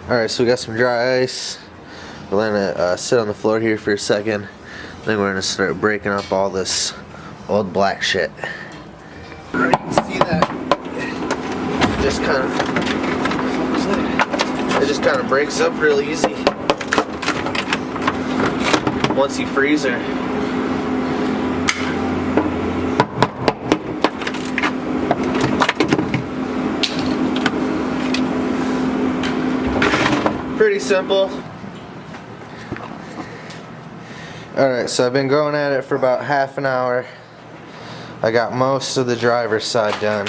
Alright, so we got some dry ice. We're letting it sit on the floor here for a second. Then we're going to start breaking up all this old black shit. You can see that it just kind of breaks up real easy once you freeze her. Pretty simple. Alright, so I've been going at it for about half an hour. I got most of the driver's side done.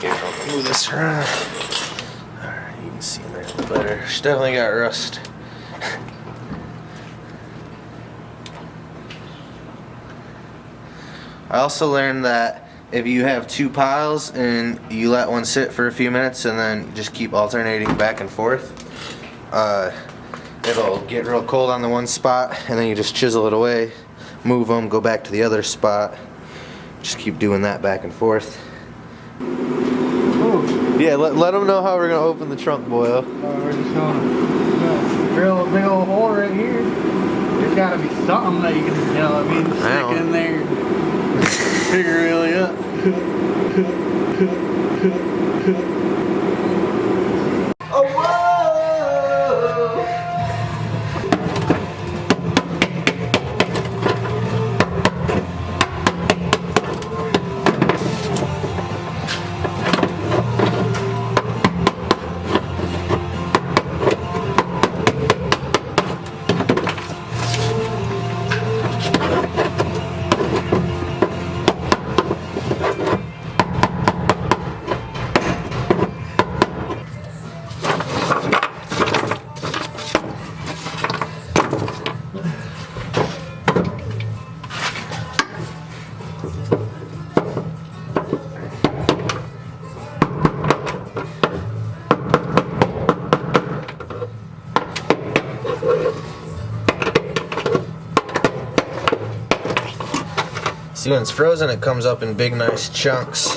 Here, I'll move this around. Alright, you can see in there a little better. She definitely got rust. I also learned that if you have two piles and you let one sit for a few minutes and then just keep alternating back and forth, it'll get real cold on the one spot, and then you just chisel it away, move them, go back to the other spot. Just keep doing that back and forth. Ooh. Yeah, let them know how we're gonna open the trunk, Boyle. We're just gonna drill a big old hole right here. There's gotta be something that you can, stick in there. Figure it really up. Oh, whoa! See, when it's frozen, it comes up in big, nice chunks.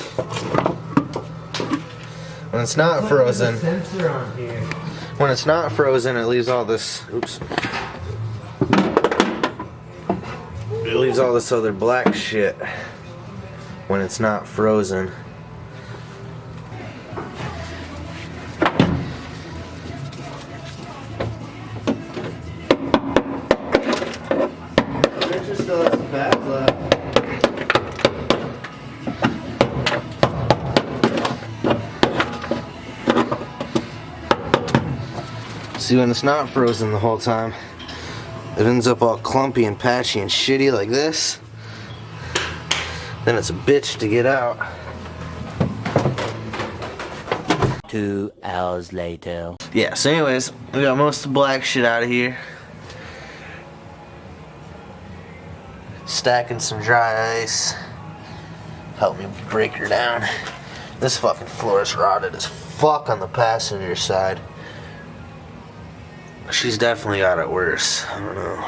When it's not frozen, it leaves all this. Oops. It leaves all this other black shit when it's not frozen. There's still has some fat left. See, when it's not frozen the whole time, it ends up all clumpy and patchy and shitty like this. Then it's a bitch to get out. 2 hours later. Yeah, so anyways, we got most of the black shit out of here. Stacking some dry ice. Help me break her down. This fucking floor is rotted as fuck on the passenger side. She's definitely got it worse. I don't know.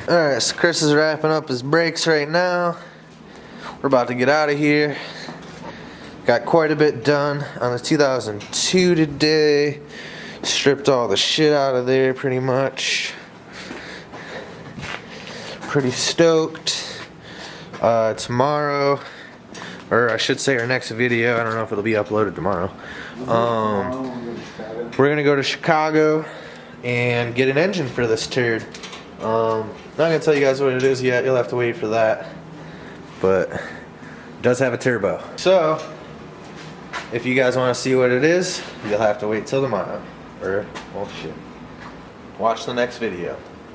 Alright, so Chris is wrapping up his brakes right now. We're about to get out of here. Got quite a bit done on the 2002 today. Stripped all the shit out of there pretty much. Pretty stoked. Tomorrow, or I should say our next video, I don't know if it'll be uploaded tomorrow. We're gonna go to Chicago and get an engine for this turd. Not gonna tell you guys what it is yet, you'll have to wait for that. But it does have a turbo. So, if you guys wanna see what it is, you'll have to wait till tomorrow. Or, well shit. Watch the next video.